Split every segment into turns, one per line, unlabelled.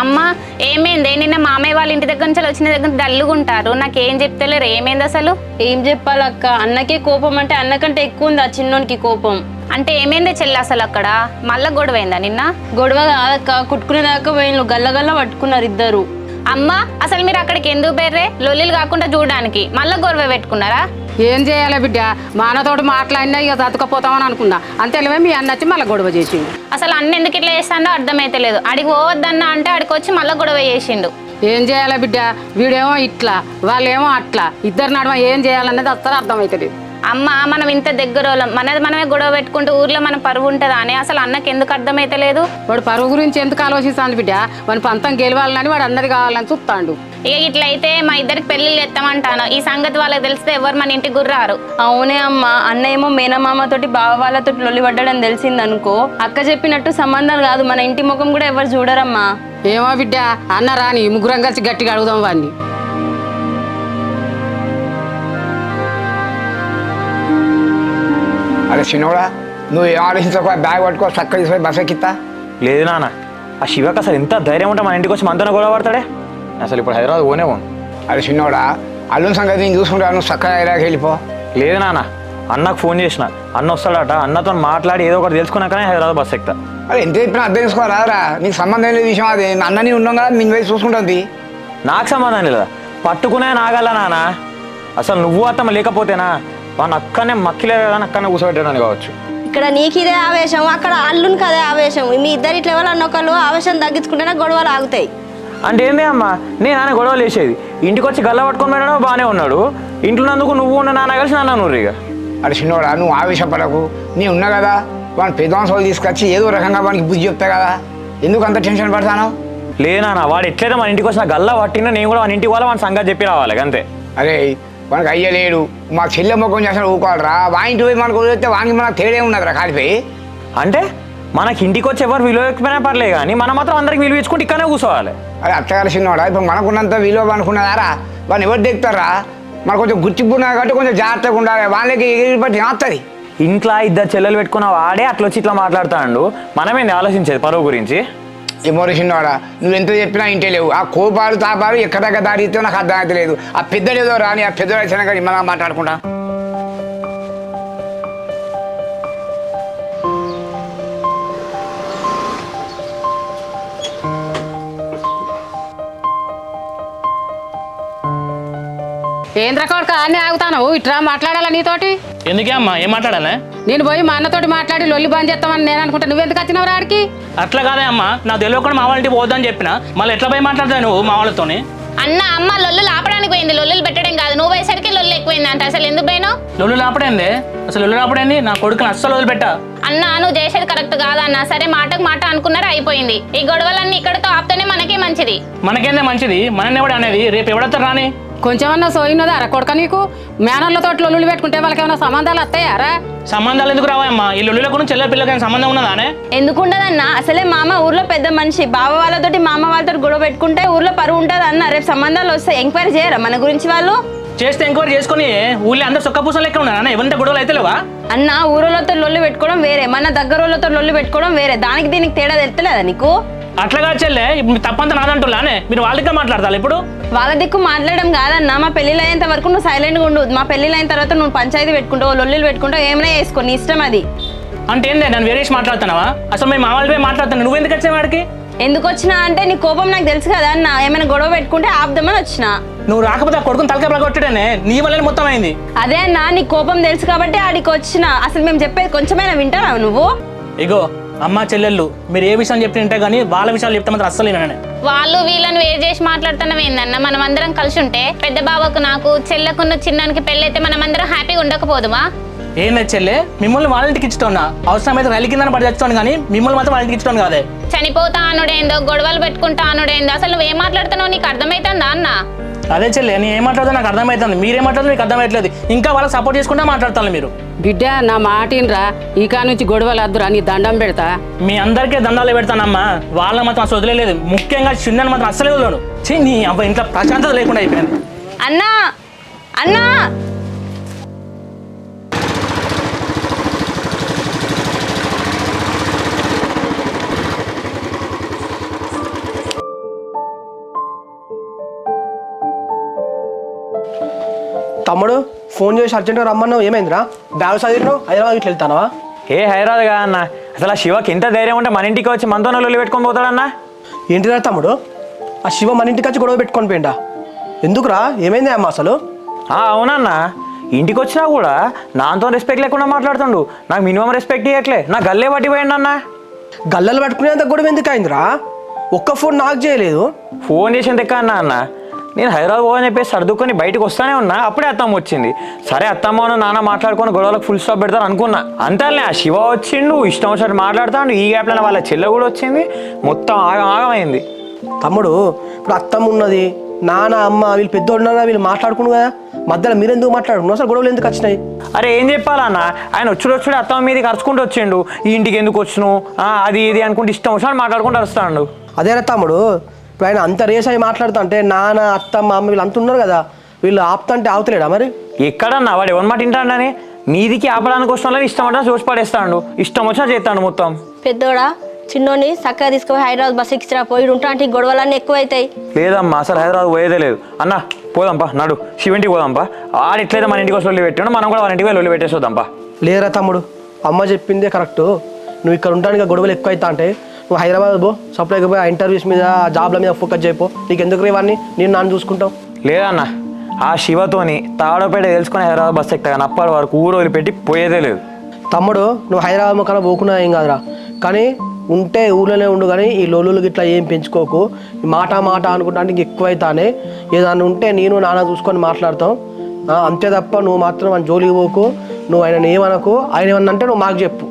అమ్మ ఏమైంది? నిన్న మామయ్య వాళ్ళ ఇంటి దగ్గర నుంచి వచ్చిన దగ్గర డల్లుగా ఉంటారు, నాకేం చెప్తలేరు. ఏమైంది అసలు?
ఏం చెప్పాలక్క, అన్నకే కోపం అంటే అన్నకంటే ఎక్కువ ఉంది ఆ చిన్నోనికి కోపం.
అంటే ఏమైంది చెల్లి అసలు అక్కడ? మళ్ళా గొడవైందా నిన్న?
గొడవ కాదక్క, కుట్టుకునేదాకా పోయిన గల్లగల్ల పట్టుకున్నారు ఇద్దరు.
అమ్మ అసలు మీరు అక్కడికి ఎందుకు బెర్రే? లొల్లిలు కాకుండా చూడడానికి మళ్ళా గొడవ పెట్టుకున్నారా?
ఏం చేయాలి బిడ్డ, మా అన్నతోటి మాట్లాడినా ఇక చదువుకపోతామని అనుకున్నా, అంతేలేమే మీ అన్న వచ్చి మళ్ళీ గొడవ చేసిండు.
అసలు అన్న ఎందుకు ఇట్లా చేస్తాడో అర్థమైతే లేదు. అడిగి పోవద్దన్నా అంటే అడిగి వచ్చి మళ్ళీ గొడవ చేసిండు.
ఏం చేయాలి బిడ్డ, వీడేమో ఇట్లా వాళ్ళేమో అట్లా, ఇద్దరు నడమ ఏం చేయాలనేది అసలు అర్థమవుతలేదు.
అమ్మ మనం ఇంత దగ్గరోళ్ళం, మనది మనమే గొడవ పెట్టుకుంటూ ఊర్లో మన పరువు ఉంటుందా అని అసలు అన్నకి ఎందుకు అర్థమైతే లేదు?
వాడు పరువు గురించి ఎందుకు ఆలోచిస్తాను బిడ్డ, వాడి పంతం గెలవాలని వాడు అన్నది కావాలని చూస్తాడు.
ఇక ఇట్లయితే మా ఇద్దరికి పెళ్లిళ్ళు ఎత్తామంటాను. ఈ సంగతి వాళ్ళకి తెలిస్తే ఎవరు మన ఇంటికి గుర్రారు.
అవునే అమ్మ, అన్న ఏమో మేనమామతోటి బావ వాళ్ళతోటి లొల్లి పడ్డాడని తెలిసింది అనుకో, అక్క చెప్పినట్టు సంబంధాలు కాదు మన ఇంటి ముఖం కూడా ఎవరు చూడరమ్మా.
ఏమో బిడ్డ, అన్న రాని ముగ్గురం కలిసి గట్టిగా అడుగుదాం వాడిని.
అరే చిన్నోడా, నువ్వు ఏం ఆలోచించక బ్యాగ్ పట్టుకో, చక్క తీసుకొని బస్ ఎక్కిస్తా.
లేదు నాన్న, ఆ శివకి అసలు ఎంత ధైర్యం ఉంటే మన ఇంటికి వచ్చి మనతోనే గొడవ పడతాడే. అసలు ఇప్పుడు హైదరాబాద్ పోనే పోను.
అరే చిన్నోడా, అల్లుని సంగతి నేను చూసుకుంటా, నువ్వు చక్కగా ఇలాగ వెళ్ళిపో.
లేదు నాన్న, అన్నకు ఫోన్ చేసిన, అన్న వస్తాడట, అన్నతో మాట్లాడి ఏదో ఒకటి తెలుసుకున్నాకనే హైదరాబాద్ బస్ ఎక్కుతా.
అరే ఎంత చెప్పినా అర్థం చేసుకోరారా, నీకు సంబంధం లేదు విషయం. అది అన్నని ఉన్నాం కదా, మీ వైపు చూసుకుంటుంది.
నాకు సంబంధం లేదా, పట్టుకునే నాగల నాన్న. అసలు నువ్వు అత్తమ్మ లేకపోతేనా వాడిని అక్కనే మక్కిలేదు కానీ అక్కనే కూర్చోబెట్టడానికి కావచ్చు.
ఇక్కడ నీకు ఇదే ఆవేశం, అక్కడ అల్లుని కదే ఆవేశం. మీ ఇద్దరు ఇట్లా ఎవరన్నా ఒకళ్ళు ఆవేశం తగ్గించుకుంటేనే గొడవలు ఆగుతాయి.
అంటే ఏంది అమ్మ, నేను నాన్న గొడవలు వేసేది, ఇంటికి వచ్చి గల్ల పట్టుకొని పోయినాడో బాగానే ఉన్నాడు, ఇంట్లో నందుకు నువ్వు ఉన్న నాన్న కలిసి నాన్న నువ్వు ఇక.
అరే చిన్నోడా, నువ్వు ఆవేశపడకు, నీ ఉన్నా కదా, వాడిని పెద్దవాళ్ళు తీసుకొచ్చి ఏదో రకంగా వానికి బుద్ధి చెప్తా కదా, ఎందుకు అంత టెన్షన్ పడతాను?
లేనా వాడు ఎట్లయితే మన ఇంటికి వచ్చిన గల్ల పట్టినా నేను కూడా మన ఇంటికి వాళ్ళ వాడి సంగతి చెప్పి రావాలి అంతే.
అరే మనకు అయ్యలేడు, మాకు చెల్లె మొక్కం చేస్తాడు ఊకోవాలరా, వాయింటి పోయి మనకు వదిలితే వానికి మనకు తేడే ఉన్నదిరా కాలిపోయి.
అంటే మనకి ఇంటికి వచ్చి ఎవరు విలువ ఎక్కిపోయినా పర్లేదు కానీ మనం మాత్రం అందరికి విలువ ఇచ్చుకుంటే ఇక్కడనే కూర్చోవాలి.
అరే అత్తగారు చిన్నవాడా, ఇప్పుడు మనకున్నంత విలువ అనుకున్నదారా, వాడిని ఎవరు దిగుతారా? మనకు కొంచెం గుర్తింపు ఉన్నా కాబట్టి కొంచెం జాగ్రత్తగా ఉండాలి, వాళ్ళకి ఎగిరి బట్టి వస్తుంది.
ఇంట్లో ఇద్దరు చెల్లెలు పెట్టుకున్న వాడే అట్లా వచ్చి ఇట్లా మాట్లాడుతాడు, మనమేంది ఆలోచించేది పరువు గురించి?
ఏమో చిన్నవాడా, నువ్వు ఎంత చెప్పినా ఇంటే లేవు. ఆ కోపాలు తాపాలు ఎక్కడ దగ్గర దాడితే నాకు అర్థం అయితే లేదు. ఆ పెద్దడేదో రాని, ఆ పెద్దడు వచ్చినా కానీ మనం మాట్లాడుకుంటా.
ఏంద్ర కొడుక అన్నీ ఆగుతాను, ఇట్లా మాట్లాడాలా నీతోటి?
ఎందుకే అమ్మా, ఏం మాట్లాడాలి?
నేను పోయి మా అన్నతోటి మాట్లాడి లొల్లి బంద్ చేస్తామని నేను అనుకుంటా, నువ్వెందుకు వచ్చినావు రాడికి?
అట్లా కాదే అమ్మా, నాకు తెలియకుండా మా వాళ్ళ ఇంటికి పోద్దని చెప్పిన, మళ్ళీ ఎట్లా పోయి మాట్లాడతావు నువ్వు మా వాళ్ళతోని?
అన్న అమ్మ లొల్లు ఆపడానికి పోయింది, లొల్లులు పెట్టడం కాదు. నువ్వు పోయేసరికి లొల్లు ఎక్కువైంది అంటే అసలు ఎందుకు పోయినావు?
లొల్లు ఆపడేంది? అసలు లొల్లు ఆపడేంది? నా కొడుకుని అస్సలు వదిలిపెట్టా.
అన్న నువ్వు చేసేది కరెక్ట్ కాదన్న. సరే మాటకు మాట అనుకున్నారు, అయిపోయింది. ఈ గొడవలన్నీ ఇక్కడతో ఆపితేనే మనకే మంచిది.
మనకేందే మంచిది? మనని ఎవడు అనేది? రేపు ఎవడతారు రాని?
కొంచెమన్నా సోయినదా అర కొడుక నీకు? మేనర్లతో లొల్లులు పెట్టుకుంటే వాళ్ళకి ఏమైనా సంబంధాలు వస్తాయారా?
సంబంధాలు ఎందుకు రావమ్మా? ఈ లొల్లుల గురించి చెల్లె పిల్లకైనా సంబంధం ఉన్నదానే?
ఎందుకుంటదన్నా, అసలే మామ ఊర్లో పెద్ద మనిషి, బావ వాళ్ళతోటి మామ వాళ్ళతో గొడవ పెట్టుకుంటే ఊర్లో పరువు ఉంటుంది అన్న. రేపు సంబంధాలు వస్తాయి, ఎంక్వైరీ చేయరా మన గురించి వాళ్ళు?
చేస్తే ఎంక్వైరీ చేసుకుని ఊళ్ళో అందరు సొక్క పూసలు లెక్క ఉన్నారా? ఎవరింత గొడవలు అయితే లేవా?
అన్న ఊరోళ్ళతో లొల్లు పెట్టుకోవడం వేరే, మన దగ్గర వాళ్ళతో లొల్లు పెట్టుకోవడం వేరే, దానికి దీనికి తేడా తెలుస్తలేదా నీకు?
అట్లాగా చెల్లె, ఇప్పుడు తప్పంతా నాదంటున్నానే, మీరు వాళ్ళకే మాట్లాడతారు ఇప్పుడు?
వాళ్ళ దిక్కు మాట్లాడడం కాదన్నా, మా పెళ్ళిళ్ళు అయ్యేంత వరకు నువ్వు సైలెంట్గా ఉండు. మా పెళ్ళిళ్ళు అయిన తర్వాత నువ్వు పంచాయతీ పెట్టుకుంటావు, లొల్లులు పెట్టుకుంటావు, ఏమైనా చేసుకో, నీ ఇష్టం అది.
అంటే ఏందే నన్ను వేరేసి మాట్లాడుతున్నావా? అసలు మేము మా వాళ్ళపై మాట్లాడుతున్నా, నువ్వు ఎందుకు వచ్చావు వాడికి?
ఎందుకు వచ్చినా అంటే నీ కోపం నాకు తెలుసు కదా అన్న, ఏమైనా గొడవ పెట్టుకుంటే ఆపుదామని వచ్చిన.
నువ్వు రాకపోతే ఆ కొడుకుని తలకాయ పగొట్టడనే, నీ వల్లనే మొత్తం అయింది.
అదే అన్న, నీ కోపం తెలుసు కాబట్టి ఆడికి వచ్చిన. అసలు మేము చెప్పేది కొంచెమైనా వింటారా నువ్వు?
ఇగో అమ్మ చెల్లెళ్ళు, మీరు ఏ విషయం చెప్తుంటే కానీ వాళ్ళ విషయాలు చెప్తే మాత్రం అస్సలు విననే.
వాళ్ళు వీళ్ళని వేరు చేసి మాట్లాడుతున్నాం ఏందన్న? మనం అందరం కలిసి ఉంటే పెద్ద బావకు నాకు చెల్లెకున్న చిన్నానికి పెళ్ళైతే మనం అందరం హ్యాపీగా ఉండకపోదుమా?
ఏంది చెల్లె, మిమ్మల్ని వాళ్ళ ఇంటికి ఇచ్చుతున్నా, అవసరం అయితే రైలు కింద పడి తెచ్చుకోండి కానీ మిమ్మల్ని మాత్రం వాళ్ళ ఇంటికి ఇచ్చుకోండి కాదే.
చనిపోతా అనుడేందో, గొడవలు పెట్టుకుంటా అనుడేందో, అసలు నువ్వేం మాట్లాడుతున్నావు నీకు అర్థమవుతుందా అన్న?
అదే చెల్లె, నేను ఏం మాట్లాడుతా నాకు అర్థమవుతుంది, మీరేం మాట్లాడుతుంది మీకు అర్థమవుతలేదు. ఇంకా వాళ్ళకి సపోర్ట్ చేసుకుంటే మాట్లాడతాను మీరు.
బిడ్డ నా మాటినరా, ఈ కా నుంచి గొడవలు వద్దురా, నీ దండం పెడతా.
మీ అందరికీ దండాలు పెడతానమ్మా, వాళ్ళ మాత్రం అసలు వదిలేదు, ముఖ్యంగా చిన్నని మాత్రం అస్సలే వదలను. నీ అవ్వ ఇంట్లో ప్రశాంతత లేకుండా అయిపోయింది.
అన్నా అన్నా
తమ్ముడు ఫోన్ చేసి అర్జెంట్గా రమ్మన్నావు, ఏమైందిరా? బ్యాగ్ చదివినావు, హైదరాబాద్ ఇట్లా వెళ్తానవా?
ఏ హైదరాబాద్ కాదన్న, అసలు ఆ శివకి ఎంత ధైర్యం ఉంటే మన ఇంటికి వచ్చి మనతో లొల్లి పెట్టుకొని పోతాడన్నా?
ఏంటిదా తమ్ముడు, ఆ శివ మన ఇంటికి వచ్చి గొడవ పెట్టుకొని పోయిండా? ఎందుకురా, ఏమైంది అమ్మ అసలు?
అవునన్నా, ఇంటికి వచ్చినా కూడా నాతో రెస్పెక్ట్ లేకుండా మాట్లాడుతుండు. నాకు మినిమం రెస్పెక్ట్ ఇవ్వట్లే, నా గల్లే పట్టిపోయిండు అన్న.
గల్లలు పట్టుకునేంత గొడవ ఎందుకు అయిందిరా? ఒక్క ఫోన్ నాకు చేయలేదు.
ఫోన్ చేసేంత ఎక్క అన్న నేను హైదరాబాద్ పోవని చెప్పేసి సర్దుకొని బయటకు వస్తానే ఉన్నా, అప్పుడే అత్తమ్మ వచ్చింది. సరే అత్తమ్మ నాన్న మాట్లాడుకొని గొడవలకు ఫుల్ స్టాప్ పెడతారు అనుకున్నా. అంతేలే ఆ శివ వచ్చిండు, ఇష్టం వచ్చినట్టు మాట్లాడుతాడు. ఈ గ్యాప్లో వాళ్ళ చెల్లె కూడా వచ్చింది, మొత్తం ఆగమైంది.
తమ్ముడు ఇప్పుడు అత్తమ్మ ఉన్నది, నాన్న అమ్మ వీళ్ళు పెద్దోడున్నారా, వీళ్ళు మాట్లాడుకున్నారు కదా, మధ్యలో మీరెందుకు మాట్లాడుకున్నారు? అసలు గొడవలు ఎందుకు వచ్చినాయి?
అరే ఏం చెప్పాలన్న, ఆయన వచ్చుడు అత్తమ్మ మీదకి అరుచుకుంటూ వచ్చిండు. ఈ ఇంటికి ఎందుకు వచ్చినావు అది ఇది అనుకుంటే ఇష్టం వచ్చినట్టు మాట్లాడుకుంటూ అరుస్తాడు.
అదేరా తమ్ముడు, ఇప్పుడు ఆయన అంత రేస్ అయి మాట్లాడుతా అంటే నాన్న అత్తమ్మ అమ్మ వీళ్ళు అంత ఉన్నారు కదా, వీళ్ళు ఆపుతంటే ఆపుతలేడా మరి?
ఎక్కడన్నా వాడు ఎవరి మాట వింటాడని మీదికి ఆపడానికి వచ్చిన వాళ్ళని ఇష్టం అంటే చూసి పడేస్తాడు, ఇష్టం వచ్చినా చేస్తాడు మొత్తం.
పెద్దోడా చిన్నోని చక్కగా తీసుకుపోయి హైదరాబాద్ బస్ ఎక్కిరా, పోయి ఉంటా అంటే గొడవలన్నీ ఎక్కువ అవుతాయి.
లేదమ్మా అసలు హైదరాబాద్ పోయేదే లేదు. అన్న పోదాంపా, నడు శివుంటికి పోదాంపా. ఆడు ఎట్లయితే మన ఇంటికి వచ్చి లొల్లి పెట్టాడు, మనం కూడా వాళ్ళ ఇంటికి లొల్లి పెట్టేసొద్దాంపా.
లేరా తమ్ముడు, అమ్మ చెప్పిందే కరెక్ట్. నువ్వు ఇక్కడ ఉండడానికి గొడవలు ఎక్కువ అవుతా అంటే నువ్వు హైదరాబాద్ పో, సప్లైకి పోయి ఆ ఇంటర్వ్యూస్ మీద జాబ్ల మీద ఫోకస్ చేయపో. నీకు ఎందుకు రేవాన్ని, నేను నాన్న చూసుకుంటావు.
లేదన్న ఆ శివతోని తాడోపేట తెలుసుకొని హైదరాబాద్ బస్ ఎక్కుతా, కానీ అప్పటి వరకు ఊరు వదిలిపెట్టి పోయేదే లేదు.
తమ్ముడు నువ్వు హైదరాబాద్ మొక్కన పోకున్నా ఏం కాదురా, కానీ ఉంటే ఊళ్ళోనే ఉండు, కానీ ఈ లోలులు గిట్లా ఏం పెంచుకోకు. మాట అనుకుంటా ఇంక ఎక్కువ అవుతానే. ఏదన్నా ఉంటే నేను నాన్న చూసుకొని మాట్లాడతాం, అంతే తప్ప నువ్వు మాత్రం మన జోలికి పోకు. నువ్వు ఆయన ఏమనకు, ఆయన ఏమన్నా అంటే నువ్వు మాకు చెప్పు.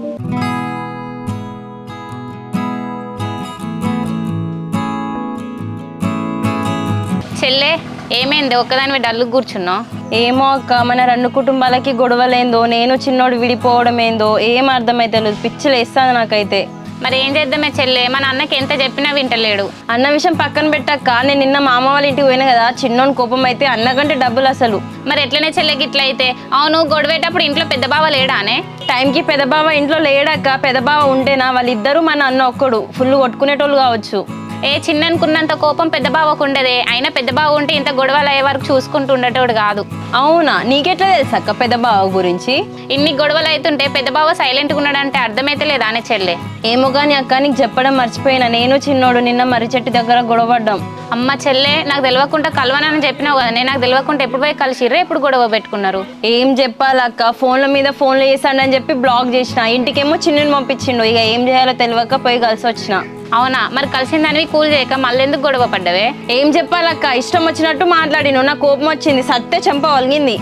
చెల్లె ఏమైంది ఒక్కదాని డల్లు కూర్చున్నావు?
ఏమో అక్క, మన రెండు కుటుంబాలకి గొడవలేందో, నేను చిన్నోడు విడిపోవడం ఏందో ఏం అర్థమైతలేదు, పిచ్చిలు వేస్తాను నాకైతే.
మరి ఏం చేద్దామే చెల్లె, మన అన్నకి ఎంత చెప్పినా వింటలేడు.
అన్న విషయం పక్కన పెట్టక్క, నేను నిన్న మా అమ్మ వాళ్ళ ఇంటికి పోయినా కదా, చిన్నోని కోపం అయితే అన్నకంటే డబ్బులు అసలు.
మరి ఎట్లనే చెల్లెకి ఇట్లా అయితే? అవును గొడవేటప్పుడు ఇంట్లో పెద్ద బావ లేడానే?
టైంకి పెద్ద బావ ఇంట్లో లేడక్క, పెద్ద బావ ఉంటేనా వాళ్ళిద్దరూ మన అన్న ఒక్కడు ఫుల్ కొట్టుకునేటోళ్ళు కావచ్చు.
ఏ చిన్ననుకున్నంత కోపం పెద్ద బావకు ఉండదే, అయినా పెద్ద బావ ఉంటే ఇంత గొడవలు అయ్యే వరకు చూసుకుంటూ ఉండేటోడు కాదు.
అవునా, నీకెట్లా తెలుసు అక్క పెద్ద బావ గురించి?
ఇన్ని గొడవలు అవుతుంటే పెద్ద బావ సైలెంట్గా ఉన్నాడంటే అర్థమైతే లేదా అనే చెల్లె?
ఏమో కానీ అక్క నీకు చెప్పడం మర్చిపోయినా, నేను చిన్నోడు నిన్న మర్రి చెట్టు దగ్గర గొడవడ్డాం.
అమ్మ చెల్లె నాకు తెలియకుండా కలవనని చెప్పినావు కదా, నేను నాకు తెలియకుండా ఎప్పుడు పోయి కలిసిర్రే, ఎప్పుడు గొడవ పెట్టుకున్నారు?
ఏం చెప్పాలక్క, ఫోన్ల మీద ఫోన్లు చేస్తాడని చెప్పి బ్లాక్ చేసిన, ఇంటికేమో చిన్నని పంపించిండు. ఇక ఏం చేయాలో తెలియక పోయి కలిసి వచ్చిన.
అవునా, మరి కలిసిందానివి కూల్ చేయక మళ్ళీ ఎందుకు గొడవ పడ్డవే?
ఏం చెప్పాలక్క, ఇష్టం వచ్చినట్టు మాట్లాడిను, నా కోపం వచ్చింది, సత్తే చెంప వలిగింది.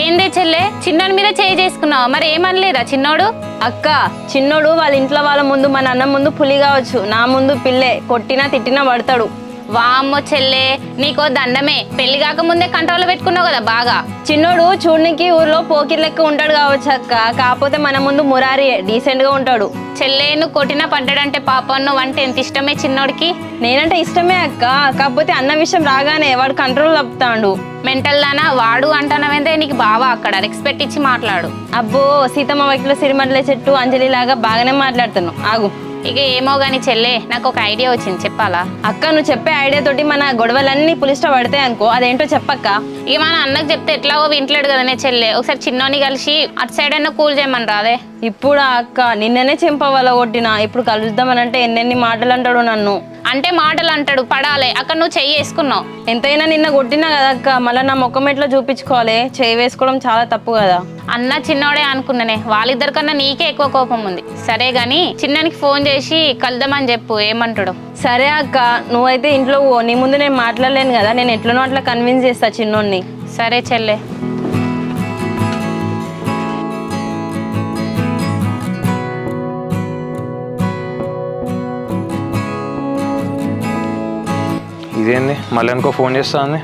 ఏందే చెల్లె, చిన్నోడి మీద చేయి చేసుకున్నావు, మరి ఏమనలేదా చిన్నోడు?
అక్క చిన్నోడు వాళ్ళ ఇంట్లో వాళ్ళ ముందు మన అన్న ముందు పులి కావచ్చు, నా ముందు పిల్లే, కొట్టినా తిట్టినా పడతాడు.
వామ్మో చెల్లె, నీకో దండమే, పెళ్లి కాక ముందే కంట్రోల్ పెట్టుకున్నావు కదా బాగా.
చిన్నోడు చూడనికి ఊర్లో పోకిర్ లెక్క ఉంటాడు కావచ్చు అక్క, కాకపోతే మన ముందు మురారి డీసెంట్ గా ఉంటాడు.
చెల్లె నువ్వు కొట్టినా పడ్డాడంటే పాపం, నువ్వు అంటే ఎంత ఇష్టమే చిన్నోడికి?
నేనంటే ఇష్టమే అక్క, కాకపోతే అన్న విషయం రాగానే వాడు కంట్రోల్ తప్పుతాడు.
మెంటల్ దానా వాడు అంటానవేందే, నీకు బావా అక్కడ రెస్పెక్ట్ ఇచ్చి మాట్లాడు.
అబ్బో సీతమ్మ వైపులో సిరిమడ్ల చెట్టు అంజలి లాగా బాగానే మాట్లాడుతున్నావు, ఆగు.
ఇక ఏమో గాని చెల్లె, నాకు ఒక ఐడియా వచ్చింది, చెప్పాలా?
అక్క నువ్వు చెప్పే ఐడియా తోటి మన గొడవలన్నీ పులిస్టా పడతాయి అనుకో, అదేంటో చెప్పక్క.
ఇక మన అన్నకు చెప్తే ఎట్లాగో వింటలేడు కదనే చెల్లె, ఒకసారి చిన్నోని కలిసి అటు సైడ్ అన్న కూల్ చేయమని రాదే?
ఇప్పుడు అక్క నిన్ననే చెంపవల్ల కొట్టినా, ఇప్పుడు కలుద్దామనంటే ఎన్నెన్ని మాటలు అంటాడు నన్ను.
అంటే మాటలు అంటాడు, పడాలి అక్కడ నువ్వు చెయ్యి వేసుకున్నావు.
ఎంతైనా నిన్న కొట్టినా కదా అక్క, మళ్ళీ నా ముఖం ఎట్లా చూపించుకోవాలి, చేయి వేసుకోవడం చాలా తప్పు కదా.
అన్న చిన్నోడే అనుకున్నానే, వాళ్ళిద్దరి కన్నా నీకే ఎక్కువ కోపం ఉంది. సరే గాని చిన్నానికి ఫోన్ చేసి కలుద్దామని చెప్పు, ఏమంటాడు?
సరే అక్క, నువ్వైతే ఇంట్లో పో, నీ ముందు నేను మాట్లాడలేను కదా, నేను ఎట్లనో అట్లా కన్విన్స్ చేస్తా చిన్నోడిని.
సరే చెల్లె.
ఇదేంది మళ్ళీ అనుకో ఫోన్ చేస్తాంది.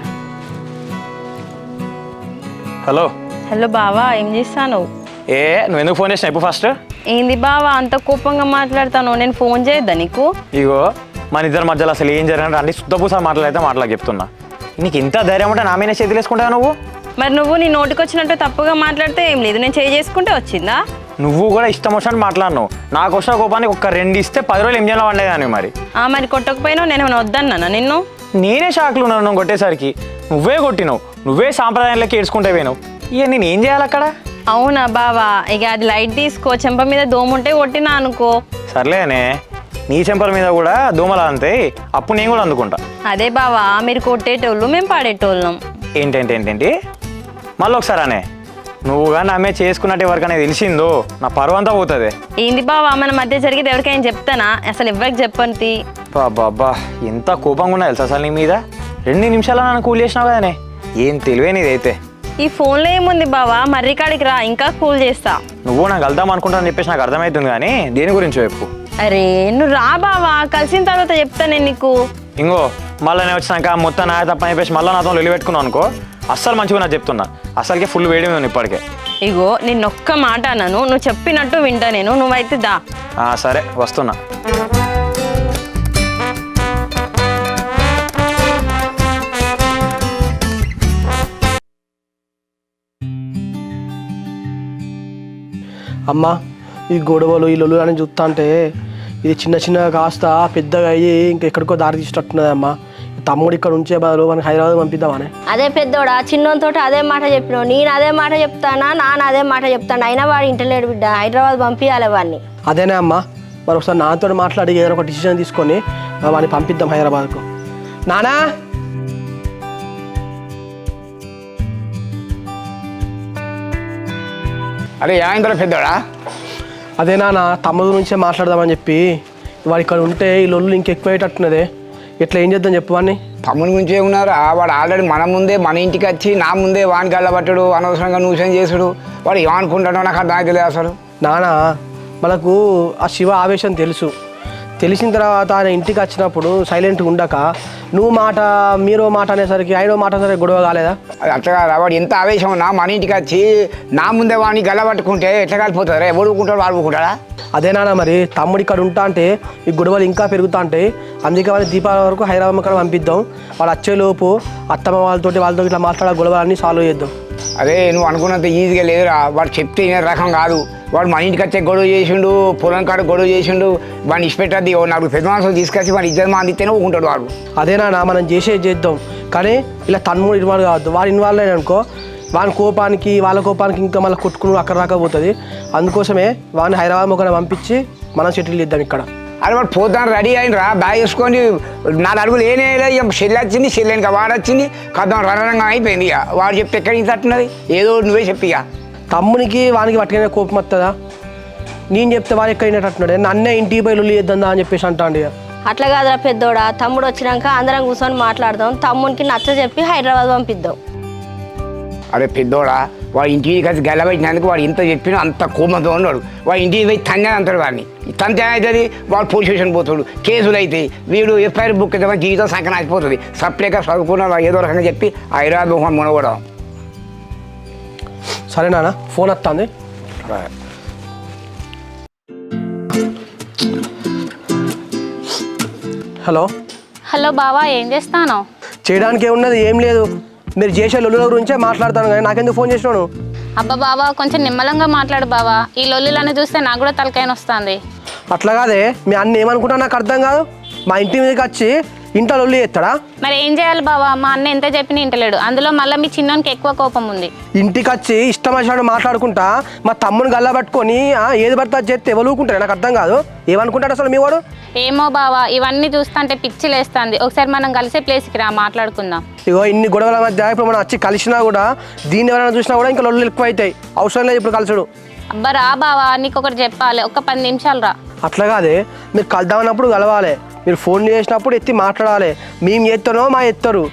హలో
హలో బావా, ఏం చేస్తాను?
నువ్వు ఎందుకు ఫోన్ చేసినా ఇప్పుడు ఫస్ట్?
ఏంది బావా అంత కోపంగా మాట్లాడతాను, నేను ఫోన్ చేయొద్దా నీకు?
ఇగో మన ఇద్దరి మధ్యలో అసలు ఏం జరిగినట్టు అన్ని శుద్ధపూసలు మాట్లాడితే మాటలకు చెప్తున్నా. నీకు ఇంత ధైర్యం ఉంటే నా మీద చేతులు వేసుకుంటావు నువ్వు?
మరి నువ్వు నీ నోటికి వచ్చినట్టు తప్పుగా మాట్లాడితే ఏం లేదు, నేను చేయి చేసుకుంటే వచ్చిందా?
నువ్వు కూడా ఇష్టం వచ్చినట్టు మాట్లాడినావు. నాకు వచ్చిన కోపానికి ఒక 2 ఇస్తే 10 రోజులు ఏం చేయాలో వండేదాన్ని. మరి
మరి కొట్టకపోయినా నేను ఏమైనా వద్దన్నానా నిన్ను?
నేనే షాక్లు ఉన్నాను నువ్వు కొట్టేసరికి. నువ్వే కొట్టినావు, నువ్వే సాంప్రదాయంలోకి ఏడ్చుకుంటే పోయినావు. ఇక నేను ఏం చేయాలి అక్కడ?
అవునా బావా, ఇక అది లైట్ తీసుకో. చెంప మీద దోముంటే కొట్టినా అనుకో.
సర్లేనే, నీ చెంపల మీద కూడా దోమలు అంతే, అప్పుడు నేను కూడా అందుకుంటా.
అదే బావా, మీరు కొట్టేటోళ్ళు మేము పాడేటోళ్ళం.
ఏంటేంటేంటేంటి మళ్ళీ ఒకసారి అనే, నువ్వు కానీ ఆమె చేసుకున్నట్టు ఎవరికైనా తెలిసిందో నా పరువు అంతా పోతుంది.
ఏంది బావా, మన మధ్య జరిగేది ఎవరికైనా చెప్తానా? అసలు ఎవరికి చెప్పండి.
బాబా ఎంత కోపంగా ఉన్నా తెలుసా అసలు నీ మీద. 2 నిమిషాలు నన్ను కూల్ చేసినావు కదనే, ఏం తెలివేనిది అయితే.
ఈ ఫోన్లో ఏముంది బావా, మర్రికాడికి రా, ఇంకా కూల్ చేస్తా.
నువ్వు నాకు వెళ్దాం అనుకుంటాను చెప్పేసి నాకు అర్థమవుతుంది, కానీ దేని గురించి చెప్పు.
అరే నువ్వు రా బావా, కలిసిన తర్వాత చెప్తా నేను నీకు.
ఇంకో మళ్ళీ నేను వచ్చినాక మొత్తం నా తప్పని చెప్పేసి మళ్ళీ నాతో లొల్లి పెట్టుకున్నావు అనుకో, అస్సలు మంచిగా నాకు చెప్తున్నా, అసలుకే ఫుల్ వేడి ఉంది ఇప్పటికే.
ఇగో నిన్నొక్క మాట అన్నాను, నువ్వు చెప్పినట్టు వింటా నేను, నువ్వైతే దా.
సరే వస్తున్నా.
అమ్మ, ఈ గొడవలు ఈ లొల్లు అని చూస్తా అంటే ఇది చిన్న చిన్నగా కాస్త పెద్దగా అయ్యి ఇంకెక్కడికో దారి తీసేటట్టున్నది అమ్మ. తమ్ముడు ఇక్కడ ఉంచే బదులు మనకి హైదరాబాద్ పంపిద్దామని.
అదే పెద్దోడా, చిన్నోతో అదే మాట చెప్పినావు, నేను అదే మాట చెప్తానా, నాన్న అదే మాట చెప్తాను, అయినా వాడు ఇంటలేడు బిడ్డ, హైదరాబాద్ పంపించాలి వాడిని.
అదేనే అమ్మ, మరి ఒకసారి నాతో మాట్లాడి ఏదైనా ఒక డిసిజన్ తీసుకొని వాడిని పంపిద్దాం హైదరాబాద్కు. నానా,
అరే ఏమైందో పెద్దోడా?
అదే నాన్న, తమ్ముడు నుంచే మాట్లాడదామని చెప్పి వాడు ఇక్కడ ఉంటే ఈ లొల్లు ఇంకెక్కువయ్యేటట్టున్నదే. ఎట్లా ఏం చేద్దాం చెప్పు వాడిని.
తమ్ముని గురించి ఏమున్నారు, వాడు ఆల్రెడీ మన ముందే మన ఇంటికి వచ్చి నా ముందే వానికి గల్లబట్టడు, అనవసరంగా న్యూసెన్స్ చేసుడు. వాడు ఏమనుకుంటాడో నాకు అర్థం తెలియదు అసలు.
నానా, మనకు ఆ శివ ఆవేశం తెలుసు. తెలిసిన తర్వాత ఆయన ఇంటికి వచ్చినప్పుడు సైలెంట్గా ఉండక నువ్వు మాట మీరు మాట అనేసరికి ఆయన మాట సరే గొడవ కాలేదా?
అది అట్లా కాదు, వాడు ఎంత ఆవేశం ఉన్నా మన ఇంటికి వచ్చి నా ముందే వాడిని గల్లబట్టుకుంటే ఎట్లా కలిపోతారు? ఎవడుకుంటాడు వాడుకుంటాడా?
అదే నాన్న, మరి తమ్ముడు ఇక్కడ ఉంటా అంటే ఈ గొడవలు ఇంకా పెరుగుతా ఉంటాయి. అందుకే వాళ్ళని దీపావళి వరకు హైదరాబాద్ ఇక్కడ పంపిద్దాం. వాళ్ళు వచ్చేలోపు అత్తమ్మ వాళ్ళతో ఇట్లా మాట్లాడే గొడవలన్నీ సాల్వ్ చేద్దాం.
అదే నువ్వు అనుకున్నంత ఈజీగా లేదురా. వాడు చెప్తే వినే రకం కాదు. వాడు మన ఇంటికి వచ్చే గొడవ చేసిండు, పొలం కాడ గొడవ చేసిండు. వాడిని ఇష్టపెట్టద్ది, 4 పెద్ద మనుషులు తీసుకొచ్చి వాడిని ఇద్దరు అందిస్తేనే ఊకుంటాడు వాడు.
అదే నాన్న, మనం చేసేది చేద్దాం, కానీ ఇలా తమ్ముడు ఇన్వాల్వ్ కావద్దు. వాడు ఇన్వాల్వ్ అయిన అనుకో, వాని కోపానికి వాళ్ళ కోపానికి ఇంకా మళ్ళీ కొట్టుకుని అక్కడ రాకపోతుంది. అందుకోసమే వాడిని హైదరాబాద్ మొక్కన పంపించి మనం సెటిల్ చేద్దాం ఇక్కడ.
అది వాడు పోతాను రెడీ అయినరా, బ్యాగ్ వేసుకొని 4 అడుగులు ఏనేలా చెల్లి వచ్చింది, చెల్లి ఇంకా వాడు వచ్చింది, కథం రణరంగా అయిపోయింది. ఇక వాడు చెప్తే ఎక్కడి నుంచి తట్టున్నది? ఏదో నువ్వే చెప్పి. ఇక
తమ్మునికి వానికి పట్టుకునే కోపం వస్తుందా? నేను చెప్తే వాడు ఎక్కడైనట్టున్నాడు, నన్నే ఇంటికి పోయి లొల్లి చేద్దా అని చెప్పేసి అంటాండి.
అట్లా కాదురా పెద్దోడా, తమ్ముడు వచ్చినాక అందరం కూర్చొని మాట్లాడదాం, తమ్మునికి నచ్చ చెప్పి హైదరాబాద్ పంపిద్దాం.
అరే పెద్దోడా, వాడు ఇంటికి వచ్చి గెలబెట్టినందుకు వాడు ఇంత చెప్పినా అంత కోపంతో ఉన్నాడు. వాడు ఇంటికి పోయి తంజాని అంటాడు వాడిని. తంతే అవుతుంది, వాడు పోలీస్ స్టేషన్ పోతాడు, కేసులు అయితే వీడు ఎఫ్ఐఆర్ బుక్ అయితే జీవితం సంఖ్య అయిపోతుంది. సప్లైగా చదువుకున్న ఏదో రకంగా చెప్పి హైదరాబాద్ మునగడం.
సరే నాన్న, ఫోన్ వస్తుంది. హలో
హలో బావా, ఏం చేస్తాను?
చేయడానికి ఏమున్నది, ఏం లేదు. మీరు చేసే లొల్లుల గురించే మాట్లాడతాను, కానీ నాకెందుకు ఫోన్ చేసినాను?
అబ్బా బావా, కొంచెం నిమ్మలంగా మాట్లాడు బావా. ఈ లొల్లులను చూస్తే నాకు కూడా తలకాయన వస్తుంది.
అట్లా కాదే, మీ అన్న ఏమనుకుంటా నాకు అర్థం కాదు. మా ఇంటి మీదకి వచ్చి ఇంట్లో లొల్లి చేస్తాడా?
మరి ఏం చేయాలి బావా? మా అన్న ఎంత చెప్పినా ఇంటలేడు. అందులో మళ్ళీ మీ చిన్నోనికి ఎక్కువ కోపం ఉంది.
ఇంటికి వచ్చి ఇష్టం వచ్చినట్టు మాట్లాడుకుంటా మా తమ్ముని గల్లా పట్టుకొని ఏది పడితే చేస్తే ఎవరుకుంటారు? నాకు అర్థం కాదు. ఏమనుకుంటాడు అసలు మీ వాడు?
ఏమో బావా, ఇవన్నీ చూస్తుంటే పిచ్చి లేస్తుంది. ఒకసారి మనం కలిసే ప్లేస్కి రా, మాట్లాడుకుందాం.
ఇగో ఇన్ని గొడవల మధ్య ఇప్పుడు మనం వచ్చి కలిసినా కూడా దీన్ని ఎవరైనా చూసినా కూడా ఇంకా లొల్లు ఎక్కువ అవుతాయి. అవసరం లేదు ఇప్పుడు కలిసడు.
అబ్బా రా బావా, నీకు ఒకటి చెప్పాలి, ఒక 10 నిమిషాలు రా.
అట్లా కాదే, మీరు కలుద్దామన్నప్పుడు కలవాలి, మీరు ఫోన్ చేసినప్పుడు ఎత్తి మాట్లాడాలి. మేము ఎత్తానో మా ఎత్తారు,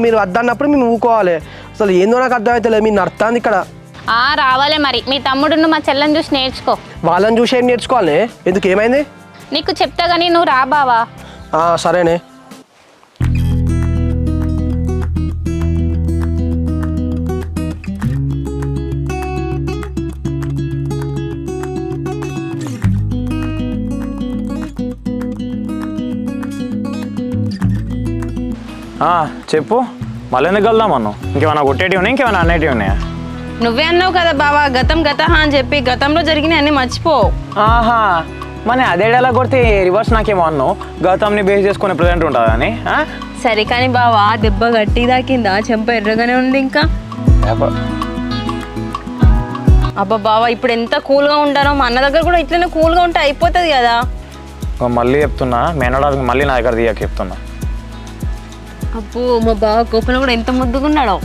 మీరు వద్దన్నప్పుడు మేము ఊకోవాలి. అసలు ఏందో నాకు అర్థమవుతలేదు, మీరు నడుస్తుంది ఇక్కడ.
రావాలే మరి. మీ తమ్ముడు మా చెల్లని చూసి నేర్చుకో.
వాళ్ళని చూసి ఏం నేర్చుకోవాలి? ఎందుకు, ఏమైంది?
నీకు చెప్తా గానీ నువ్వు రా బావా.
సరేనే.
చెప్పు, మళ్ళీ ఎందుకు వెళ్దాం అన్నావు? ఇంకేమైనా కొట్టేటివి ఉన్నాయి, ఇంకేమైనా అన్నేటివి ఉన్నాయా?
నువ్వే అన్నావు కదా బావా, గతం గత అని చెప్పి గతంలో జరిగిన అన్ని మర్చిపో.
ఆహా, మరి అదే డైలాగ్ కొడితే రివర్స్ నాకేమో అన్నావు గౌతమ్ని బేస్ చేసుకునే ప్రజెంట్ ఉంటుందని
సరే కానీ బావా దెబ్బ గట్టి దాకిందా చెంప ఎర్రగానే ఉంది ఇంకా అబ్బా బావా ఇప్పుడు ఎంత కూల్గా ఉంటానో మా అన్న దగ్గర కూడా ఇట్లనే కూల్గా ఉంటే అయిపోతుంది కదా.
మళ్ళీ చెప్తున్నా మేనడానికి మళ్ళీ నా దగ్గర తీయక చెప్తున్నా.
అబ్బో మా బావ కోపంలో కూడా ఎంత ముద్దుగున్నాడో.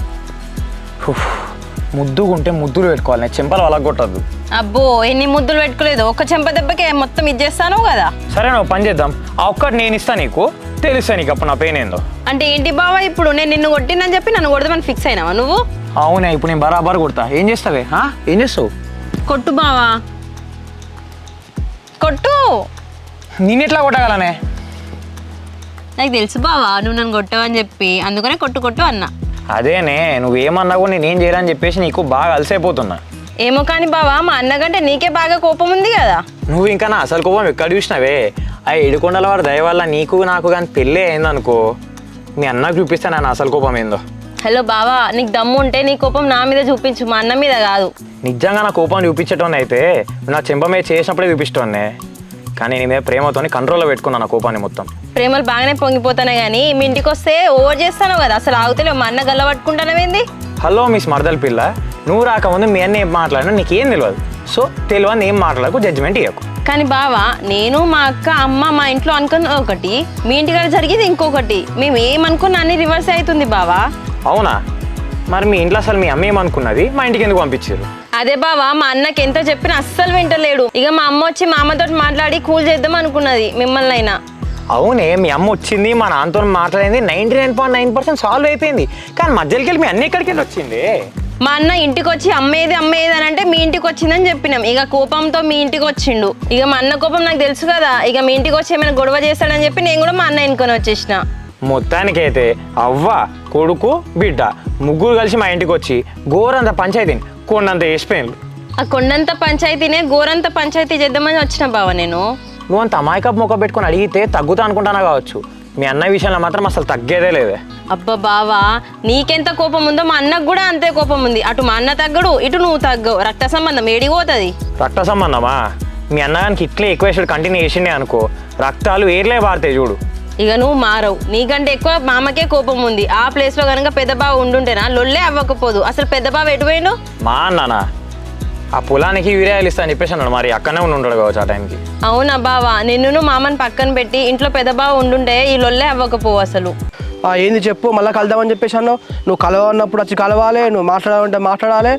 ముద్దుగుంటే ముద్దులు పెట్టుకోవాలి, నేను చెంపలు అలా కొట్టద్దు.
అబ్బో ఎన్ని ముద్దులు పెట్టుకోలేదు, ఒక్క చెంప దెబ్బకే మొత్తం ఇచ్చేస్తాను కదా.
సరే నువ్వు పని చేద్దాం, ఆ ఒక్కటి నేను ఇస్తా నీకు, తెలుస్తా నీకు అప్పుడు నా పెయిన్ ఏందో.
అంటే ఏంటి బావా ఇప్పుడు నేను నిన్ను కొట్టినని చెప్పి నన్ను కొడదామని ఫిక్స్ అయినావా నువ్వు?
అవునే, ఇప్పుడు నేను బరాబర్ కొడతా. ఏం చేస్తావే, ఏం చేస్తావు?
కొట్టు బావా కొట్టు.
నేను ఎట్లా కొట్టగలనే?
నాకు తెలుసు బావా నువ్వు నన్ను కొట్టావని చెప్పి, అందుకనే కొట్టు కొట్టు అన్నా.
అదేనే, నువ్వేమన్నా కూడా నేనేం చేయాలని చెప్పేసి నీకు బాగా అలసైపోతున్నా.
ఏమో కానీ బావా మా అన్నకంటే నీకే బాగా కోపం ఉంది కదా.
నువ్వు ఇంకా నా అసలు కోపం ఎక్కడ చూసినావే? ఆ ఏడుకొండల వారి దయ వల్ల నీకు నాకు కానీ పెళ్ళే అయిందనుకో, మీ అన్నకు చూపిస్తా నా అసలు కోపం ఏందో.
హలో బావా, నీకు దమ్ము ఉంటే నీ కోపం నా మీద చూపించు, మా అన్న మీద కాదు.
నిజంగా నా కోపం చూపించటోని అయితే నా చెంప మీద చేసినప్పుడే చూపిస్తోనే, కానీ నీ మీద ప్రేమతోని కంట్రోల్లో పెట్టుకున్నా నా కోపాన్ని మొత్తం.
ప్రేమలు బాగానే పొంగిపోతానే కానీ మీ ఇంటికి వస్తే ఓవర్ చేస్తాను కదా, అసలు ఆగుతలేవు. మా అన్న గల్ల పట్టుకుంటానవేంది?
హలో మిస్ మరదల పిల్ల, నువ్వు రాకముందు మీ అన్న ఏం మాట్లాడినా నీకేం తెలియదు. సో తెలియని ఏం మాట్లాడకు, జడ్జిమెంట్ ఇవ్వకు.
కానీ బావా నేను మా అక్క అమ్మ మా ఇంట్లో అనుకున్న ఒకటి, మీ ఇంటికాడ జరిగేది ఇంకొకటి. మేము ఏమనుకున్నా అన్ని రివర్స్ అవుతుంది బావా.
అవునా? మరి మీ ఇంట్లో అసలు మీ అమ్మ ఏమనుకున్నది, మా ఇంటికి ఎందుకు పంపించారు?
అదే బావా మా అన్నకి ఎంత చెప్పినా అస్సలు వింటలేడు. ఇక మా అమ్మ వచ్చి మా అమ్మతో మాట్లాడి కూల్ చేద్దాం అనుకున్నది మిమ్మల్ని అయినా.
అవునే, మీ అమ్మ వచ్చింది, మా నాన్నతో మాట్లాడింది, 99.9% సాల్వ్ అయిపోయింది. కానీ మధ్యలోకి వెళ్ళి మీ అన్న ఎక్కడికి వెళ్ళి వచ్చింది?
మా అన్న ఇంటికి వచ్చి అమ్మేది అమ్మేది అని అంటే మీ ఇంటికి వచ్చిందని చెప్పినాం. ఇక కోపంతో మీ ఇంటికి వచ్చిండు. ఇక మా అన్న కోపం నాకు తెలుసు కదా, ఇక మీ ఇంటికి వచ్చి ఏమైనా గొడవ చేస్తాడని చెప్పి నేను కూడా మా అన్న ఎన్నుకొని వచ్చేసిన.
మొత్తానికైతే అవ్వ కొడుకు బిడ్డ ముగ్గురు కలిసి మా ఇంటికి వచ్చి గోరంత పంచాయతీని కొండంత వేసిపోయాను.
ఆ కొండంత పంచాయతీనే గోరంత పంచాయతీ చేద్దామని వచ్చిన బావ నేను.
నువ్వు అంత అమాయకపు మొక్క పెట్టుకొని అడిగితే తగ్గుతా అనుకుంటానా కావచ్చు, మీ అన్న విషయంలో మాత్రం అసలు తగ్గేదే లేదే.
అబ్బా బావా నీకెంత కోపం ఉందో మా అన్నకు కూడా అంతే కోపం ఉంది. అటు మా అన్న తగ్గడు, ఇటు నువ్వు తగ్గవు. రక్త సంబంధం ఏడిపోతుంది.
రక్త సంబంధమా? మీ అన్నగానికి ఇట్లే ఎక్కువ కంటిన్యూ చేసిండే అనుకో, రక్తాలు ఏర్లే పారుతాయి చూడు.
ఇక నువ్వు మారవు, నీకంటే ఎక్కువ మామకే కోపం ఉంది. ఆ ప్లేస్లో కనుక పెద్ద బావ ఉండుంటేనా లొల్లే అవ్వకపోదు. అసలు పెద్ద బావ ఎటు పోయిండు?
మా అన్ననా ఆ పొలానికి యూరియాలు ఇస్తా అని చెప్పేసి అన్నాడు, మరి అక్కడనే ఉంటాడు కావచ్చు ఆ టైంకి.
అవునా బావా, నిన్ను మామని పక్కన పెట్టి ఇంట్లో పెద్ద బావ ఉండుంటే ఈ లొల్లే అవ్వకపోవు అసలు.
ఏంది చెప్పు, మళ్ళీ కలుద్దామని చెప్పేసి అన్నావు. నువ్వు కలవన్నప్పుడు వచ్చి కలవాలి, నువ్వు మాట్లాడాలంటే మాట్లాడాలి.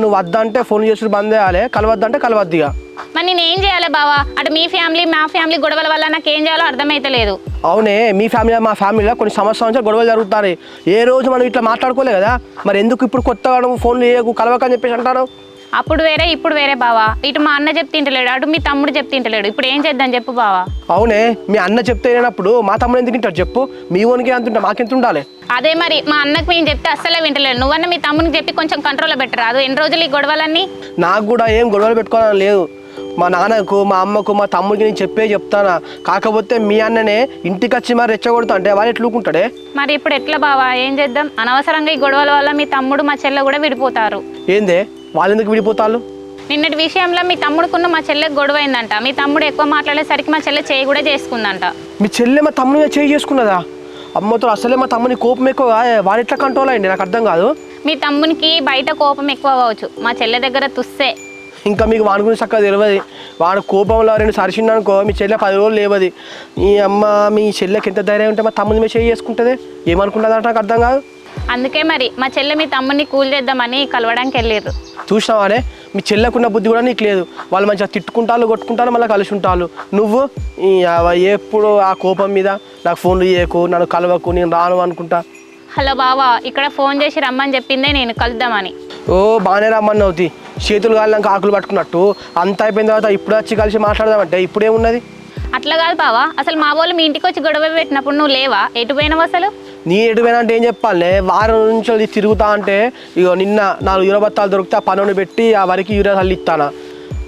నువ్వు వద్దంటే ఫోన్ చేసి బంద్ చేయాలి, కలవద్దంటే కలవద్దిగా.
మరి నేను ఏం చేయాలి బావా? అటు మీ ఫ్యామిలీ మా ఫ్యామిలీ గొడవల వల్ల నాకు ఏం చేయాలో అర్థమైతలేదు.
అవునే, మీ ఫ్యామిలీ మా ఫ్యామిలీలో కొన్ని సంవత్సరాల నుంచి గొడవలు జరుగుతాయి. ఏ రోజు మనం ఇట్లా మాట్లాడుకోలే కదా, మరి ఎందుకు ఇప్పుడు కొత్తగా నువ్వు ఫోన్లు చేయకు కలవకని చెప్పేసి అంటారు?
అప్పుడు వేరే ఇప్పుడు వేరే బావా. ఇటు మా అన్న చెప్తింటలేడు, అటు మీ తమ్ముడు చెప్తింటలేడు. ఇప్పుడు ఏం చేద్దాం చెప్పు బావా?
అవునే, మీ అన్న చెప్తే లేనప్పుడు మా తమ్ముడు ఎందుకు తింటాడు చెప్పు? మీ ఓనికి అంత ఉంటే మాకెంత ఉండాలి?
అదే మరి మా అన్నకు మేము చెప్తే అస్సలే వింటలేడు. నువ్వన్న మీ తమ్మునికి చెప్పి కొంచెం కంట్రోల్లో పెట్టరాదు? ఎన్ని రోజులు ఈ గొడవలన్నీ?
నాకు కూడా ఏం గొడవలు పెట్టుకోవాలని లేదు. మా నాన్నకు మా అమ్మకు మా తమ్ముడికి నేను చెప్తానా. కాకపోతే మీ అన్ననే ఇంటికి వచ్చి మరి రెచ్చగొడుతా అంటే వాళ్ళు ఎట్లుకుంటాడే?
మరి ఇప్పుడు ఎట్లా బావా? ఏం చేద్దాం? అనవసరంగా ఈ గొడవల వల్ల మీ తమ్ముడు మా చెల్లె కూడా విడిపోతారు.
ఏందే వాళ్ళు ఎందుకు విడిపోతారు?
నిన్నటి విషయంలో మీ తమ్ముడుకున్న మా చెల్లెకి గొడవ అయిందంట. మీ తమ్ముడు ఎక్కువ మాట్లాడేసరికి మా చెల్లె చేయి కూడా చేసుకుందంట.
మీ చెల్లె మా తమ్ముని మీద చేయి చేసుకున్నదా? అమ్మతో అసలే మా తమ్ముని కోపం ఎక్కువ, వాడు ఎట్లా కంట్రోల్ అయ్యింది నాకు అర్థం కాదు.
మీ తమ్మునికి బయట కోపం ఎక్కువ కావచ్చు, మా చెల్లె దగ్గర తుస్సే.
ఇంకా మీకు వాడి గురించి చక్కగా తెలియదు. వాడు కోపంలో రెండు సరిచిండు అనుకో, మీ చెల్లె 10 రోజులు లేవది. ఈ అమ్మ మీ చెల్లెకి ఎంత ధైర్యం ఉంటే మా తమ్ముని మీద చేయి చేసుకుంటుంది? ఏమనుకుంటుందంట నాకు అర్థం కాదు.
అందుకే మరి మా చెల్లె మీ తమ్ముడిని కూల్ చేద్దామని కలవడానికి వెళ్ళారు.
చూసినావానే, మీ చెల్లెకున్న బుద్ధి కూడా నీకు లేదు. వాళ్ళు మంచిగా తిట్టుకుంటారు, కొట్టుకుంటారు, మళ్ళీ కలిసి ఉంటారు. నువ్వు ఎప్పుడు ఆ కోపం మీద నాకు ఫోన్లు చేయకు, నన్ను కలవకు, నేను రాను అనుకుంటా.
హలో బావా, ఇక్కడ ఫోన్ చేసి రమ్మని చెప్పిందే నేను కలుద్దామని.
ఓ బాగానే రమ్మని అవుతాయి, చేతులు కాలినాక ఆకులు పట్టుకున్నట్టు. అంత అయిపోయిన తర్వాత ఇప్పుడు వచ్చి కలిసి మాట్లాడదామంటే ఇప్పుడేమున్నది?
అట్లా కాదు బావా, అసలు మా వాళ్ళు మీ ఇంటికి వచ్చి గొడవ పెట్టినప్పుడు నువ్వు లేవా? ఎటు పోయినావు అసలు?
నీ ఎటు పోయినా అంటే ఏం చెప్పాలి? వారం నుంచి అది తిరుగుతా అంటే ఇగో నిన్న 4 యూరియా బత్తాలు దొరికితే ఆ పనుని పెట్టి ఆ వరకు యూరియా తల్లి ఇస్తానా?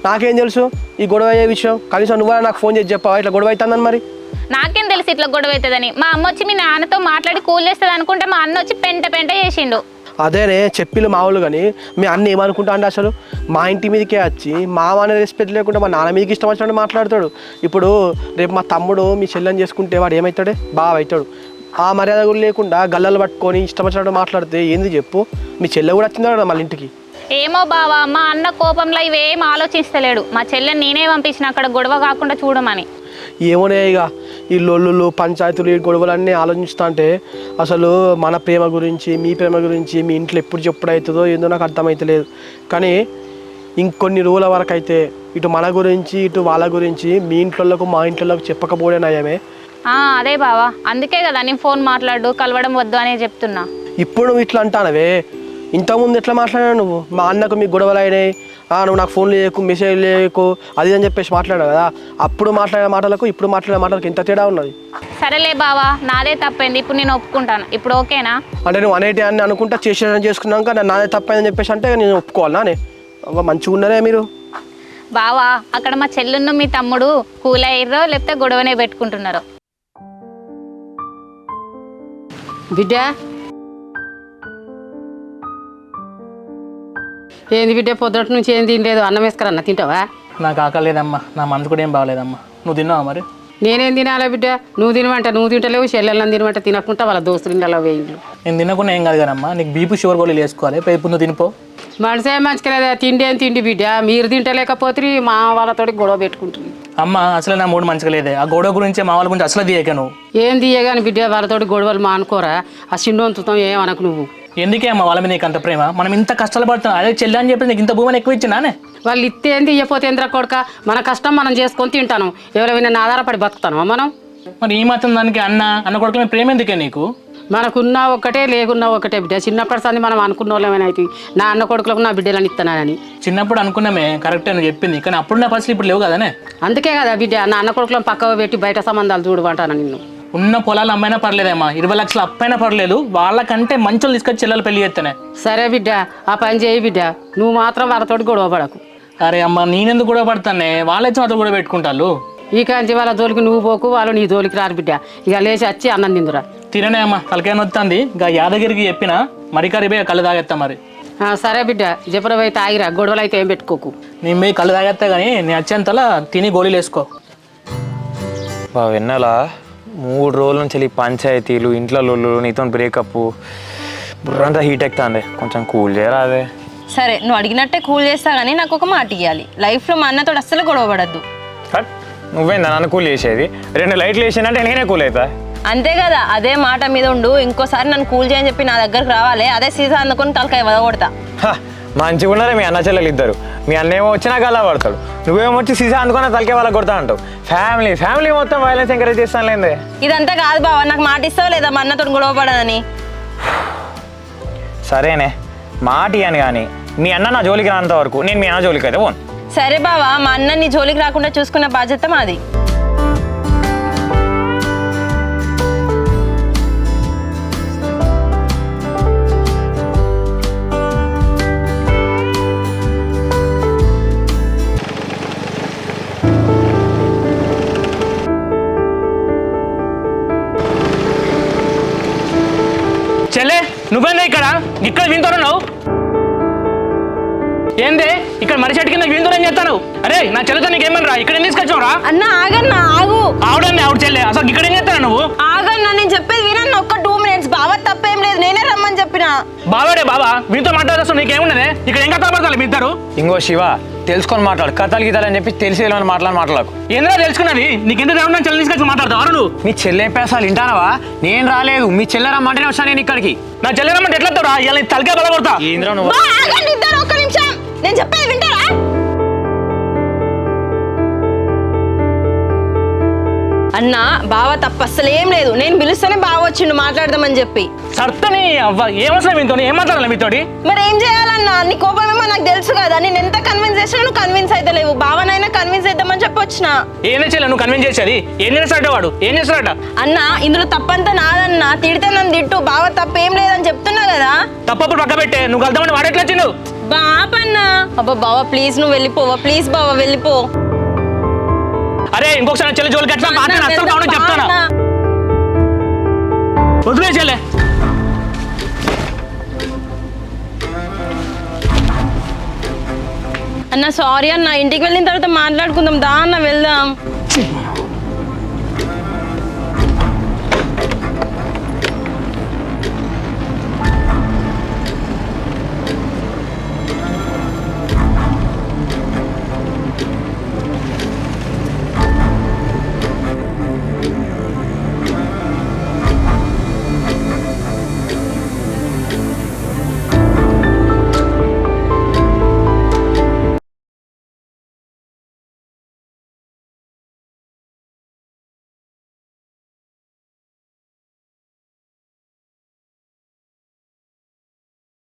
నాకేం తెలుసు ఈ గొడవ అయ్యే విషయం? కనీసం నువ్వే నాకు ఫోన్ చేసి చెప్పావా ఇట్లా గొడవ అవుతుందని? మరి
నాకేం తెలుసు ఇట్లా గొడవ అవుతుందని? మా అమ్మ వచ్చి మీ నాన్నతో మాట్లాడి కూల్ చేస్తుంది అనుకుంటే మా అన్న వచ్చి పెంట చేసిండు.
అదేనే చెప్పిళ్ళు మామూలు కానీ మీ అన్న ఏమనుకుంటా అంటే అసలు మా ఇంటి మీదకే వచ్చి మామ అనే రెస్పెక్ట్ లేకుండా మా నాన్న మీదకి ఇష్టం వచ్చినట్టు మాట్లాడతాడు. ఇప్పుడు రేపు మా తమ్ముడు మీ చెల్లెని చేసుకుంటే వాడు ఏమవుతాడే బాగా అవుతాడు. ఆ మర్యాద కూడా లేకుండా గల్లలు పట్టుకొని ఇష్టం వచ్చినట్టు మాట్లాడితే ఏంది చెప్పు? మీ చెల్లె కూడా వచ్చిందా కదా మళ్ళీ ఇంటికి?
ఏమో బావా, మా అన్న కోపంలో ఇవేం ఆలోచిస్తలేడు. మా చెల్లెని నేనే పంపించిన అక్కడ గొడవ కాకుండా చూడమని.
ఏమోనే ఇక ఈ లొల్లులు పంచాయతీలు ఈ గొడవలన్నీ ఆలోచిస్తా అంటే అసలు మన ప్రేమ గురించి మీ ప్రేమ గురించి మీ ఇంట్లో ఎప్పుడు చెప్పుడు అవుతుందో ఏందో నాకు అర్థమవుతలేదు. కానీ ఇంకొన్ని రోజుల వరకు అయితే ఇటు మన గురించి ఇటు వాళ్ళ గురించి మీ ఇంట్లోకి మా ఇంట్లోకి చెప్పకపోవడే నయమే.
అదే బావా, అందుకే కదా నేను ఫోన్ మాట్లాడు కలవడం వద్దు అనే చెప్తున్నా.
ఇప్పుడు నువ్వు ఇట్లా అంటానవే, ఇంతకుముందు ఎట్లా మాట్లాడావు నువ్వు? మా అన్నకు మీకు గొడవలు అయినాయి, నువ్వు నాకు ఫోన్ లేకు మెసేజ్ లేకు అది అని చెప్పేసి మాట్లాడావు కదా. అప్పుడు మాట్లాడే మాటలకు ఇప్పుడు మాట్లాడే మాటలకు ఎంత తేడా ఉన్నది.
సరేలే బావా, నాదే తప్పైంది, ఇప్పుడు నేను ఒప్పుకుంటాను. ఇప్పుడు ఓకేనా?
అంటే నువ్వు అనేటి అన్ని అనుకుంటా చేసుకున్నాక నాదే తప్పైందని చెప్పేసి అంటే నేను ఒప్పుకోవాలా? మంచిగా ఉన్నారే మీరు.
బావా, అక్కడ మా చెల్లున్న మీ తమ్ముడు కూల్ అయ్యారో లేకపోతే గొడవనే పెట్టుకుంటున్నారో.
బిడ్డ ఏంది బిడ్డ, పొద్దుటి నుంచి ఏం తినలేదు, అన్నం వేసుకురన్నా తింటావా?
నాకు ఆకలేదమ్మా, నా మనసు కూడా ఏం బాగలేదమ్మా. నువ్వు తిన్నావా మరి?
నేనేం తినాలా బిడ్డ? నువ్వు తినమంట నువ్వు తింటలేవు, చెల్లెళ్ళని తినమంట తినకుంటా వాళ్ళ దోస్తులు ఇంట్లో వేయింట్లు.
నేను తినకుండా ఏం కాదు కదమ్మా, నీకు బీపీ షుగర్ గోళీలు వేసుకోవాలి, రేపు నువ్వు తినిపో.
మనసే మంచిగా లేదా, తిండి ఏం తిండి బిడ్డ, మీరు తింటలేకపోతే మా వాళ్ళతో గొడవ పెట్టుకుంటుంది.
అమ్మ అసలు నా మూడు మంచిగా లేదే, ఆ గొడవ గురించి మా వాళ్ళ గురించి అసలు తీయక నువ్వు.
ఏం తీయగాని బిడ్డ, వాళ్ళతో గొడవలు మానుకోరా, ఆ చిన్నొంతుతాం ఏమనకు నువ్వు.
ఎందుకే అమ్మ వాళ్ళ మీద నీకు అంత ప్రేమ? మనం ఇంత కష్టాలు పడుతున్నాం, అదే చెల్లి అని చెప్పి నీకు ఇంత భూమిని ఎక్కువ ఇచ్చినానే.
వాళ్ళు ఇస్తే ఏంది ఇయ్యపోతే ఏంద్రా కొడుక, మన కష్టం మనం చేసుకొని తింటాను, ఎవరైనా ఆధారపడి బతుకుతాను మనం.
మరి ఈ మాత్రం దానికి అన్న కొడుకుల మీద ప్రేమ ఎందుకే నీకు?
మనకున్నా ఒకటే లేకున్నా ఒకటే బిడ్డ. చిన్నప్పటి సంది మనం అనుకున్న వాళ్ళమైనా నా అన్న కొడుకులకు నా బిడ్డలని ఇస్తున్నానని.
చిన్నప్పుడు అనుకున్నామే, కరెక్టే నువ్వు చెప్పింది, కానీ అప్పుడు నా పరిస్థితి ఇప్పుడు లేవు కదనే.
అందుకే కదా బిడ్డ నా అన్న కొడుకులను పక్కకు పెట్టి బయట సంబంధాలు చూడమంటాను నిన్ను.
ఉన్న పొలాలు అమ్మైనా పర్లేదమ్మా, 20 లక్షలు అప్పైనా పర్లేదు, వాళ్ళకంటే మంచోళ్ళు తీసుకొచ్చి చెల్లెలు పెళ్లి చేస్తేనే.
సరే బిడ్డ, ఆ పని చేయి బిడ్డ, నువ్వు మాత్రం వాళ్ళతోటి గొడవ పడకు.
అరే అమ్మ, నేనెందుకు గొడవ పడతానే, వాళ్ళైతే మాత్రం గొడవ పెట్టుకుంటారు.
ఈ కాంచి వాళ్ళ జోలికి నువ్వు పోకు, వాళ్ళు నీ జోలికి రారు బిడ్డ. ఇక లేచి వచ్చి అన్నం తిందురా.
తిననే అమ్మ, తలకాయ నొత్తంది. ఇక యాదగిరికి చెప్పిన మరికరిపోయి కళ్ళు తాగేస్తా మరి.
సరే బిడ్డ, జపరవై తాగిరా, గొడవలు అయితే ఏం పెట్టుకోకు.
నేను పోయి కళ్ళు తాగేస్తా కానీ నేను వచ్చేంతలా తిని గోళీలు వేసుకో.
వెన్నెలా 3 రోజుల నుంచి పంచాయతీలు, ఇంట్లో లొల్లు, నీతో బ్రేకప్, బుర్రంతా హీట్ ఎక్కుతుంది, కొంచెం కూల్ చేయరా అదే.
సరే నువ్వు అడిగినట్టే కూల్ చేస్తా కానీ నాకు ఒక మాట ఇవ్వాలి, లైఫ్లో మా అన్నతో అస్సలు గొడవ పడద్దు.
నువ్వేందా నన్ను కూల్ చేసేది? 2 లైట్లు వేసానంటే నేనే కూల్ అవుతా.
అంతే కదా, అదే మాట మీద ఉండు. ఇంకోసారి నన్ను కూల్ చేయని చెప్పి నా దగ్గరకు రావాలి, అదే సీజన్ అందుకొని తలకాయ వదగొడతా.
మంచిగా ఉన్నారే మీ అన్న చెల్లెలు ఇద్దరు. మీ అన్న ఏమో వచ్చినా గల్లా పడతాడు, నువ్వేమో వచ్చి సీసా అందుకున్న తలకే వాళ్ళకి కొడతా అంటావు. ఫ్యామిలీ మొత్తం వైలెన్స్ ఎంకరేజ్ చేస్తాను లేదే.
ఇదంతా కాదు బావ, నాకు మాట ఇస్తావు లేదా మా అన్నతో గొడవ పడదని?
సరేనే మాట ఇయ్యాను కానీ మీ అన్న నా జోలికి రానంత వరకు నేను మీ అన్న జోలికి అయితే పోను.
సరే బావా, మా అన్న నీ జోలికి రాకుండా చూసుకున్న బాధ్యత మాది.
చెల్లె నువ్వేందే ఇక్కడ వింటున్నావు? ఏందే ఇక్కడ మనిషి చెట్టు కింద విందులు ఏం చేస్తాను? అరే నా చెల్లెతో నీకేమన్నా ఇక్కడ ఏం తీసుకొచ్చావురా?
అన్న ఆగన్నా, ఆగు.
ఆవిడండి ఆవిడ చెల్లె, అసలు ఇక్కడ ఏం చేస్తాను నువ్వు?
ఆగన్నా, నేను చెప్పేది వినన్న ఒక్క 2 minutes. బావ తప్పేం లేదు, నేనే రమ్మని చెప్పిన.
బావాడే బాబా, వీటితో మాట్లాడేస్తావు, నీకేమున్నదే? ఇక్కడ ఏం కథ పడతారు మీ ఇద్దరు?
ఇంకో శివ, తెలుసుకొని మాట్లాడు, కథలు గీతాలు అని చెప్పి తెలిసి మాట్లాడకు.
ఏందో తెలుసుకున్నది, నీకెంత దేవుడు చెల్లి తీసుకొచ్చి మాట్లాడతావు నువ్వు?
మీ చెల్లె పేసాలు వింటానవా? నేను రాలేదు, మీ చెల్లె రమ్మంటేనే వచ్చాను నేను ఇక్కడికి.
నా చెల్లె రమ్మంటే ఎట్లా వస్తావురా? ఇలా తలకే బల కొడతా.
ఏంద్రా నువ్వు?
ఆగండి ఇద్దరు, ఒక్క నిమిషం, నేను చెప్పేది వింటారా? అన్న బావ తప్ప అస్సలేం లేదు, నేను పిలుస్తేనే బావ వచ్చిండు మాట్లాడదామని చెప్పి.
సర్తని అవ్వ, ఏమవసరం మీతో? ఏం మాట్లాడాలి మీతోటి?
మరి ఏం చేయాలన్నా, నీ కోపమేమో నాకు తెలుసు కదా, నేను ఎంత కన్విన్స్ చేసినా నువ్వు కన్విన్స్ అయితే లేవు. బావనైనా కన్విన్స్ చేద్దామని చెప్పి వచ్చిన.
ఏం చేయాలి నువ్వు కన్విన్స్ చేసేది? ఏం చేస్తాడట వాడు? ఏం చేస్తాడట?
అన్న ఇందులో తప్పంతా నాదన్నా, తిడితే నన్ను తిట్టు, బావ తప్పేం లేదని చెప్తున్నా కదా.
తప్పప్పుడు పక్క పెట్టే, నువ్వు కలుద్దామని వాడు ఎట్లా వచ్చిండు?
బాపన్నా, అబ్బా బావ ప్లీజ్ నువ్వు వెళ్ళిపోవా, ప్లీజ్ బావ వెళ్ళిపో.
అరే ఇంకొకసారి చెల్లి జోలికి ఎట్లా మాట్లాడి అసలు కావడం చెప్తానా? వదిలే చెల్లె.
అన్న సారీ అన్న, ఇంటికి వెళ్ళిన తర్వాత మాట్లాడుకుందాం దా అన్న వెళ్దాం.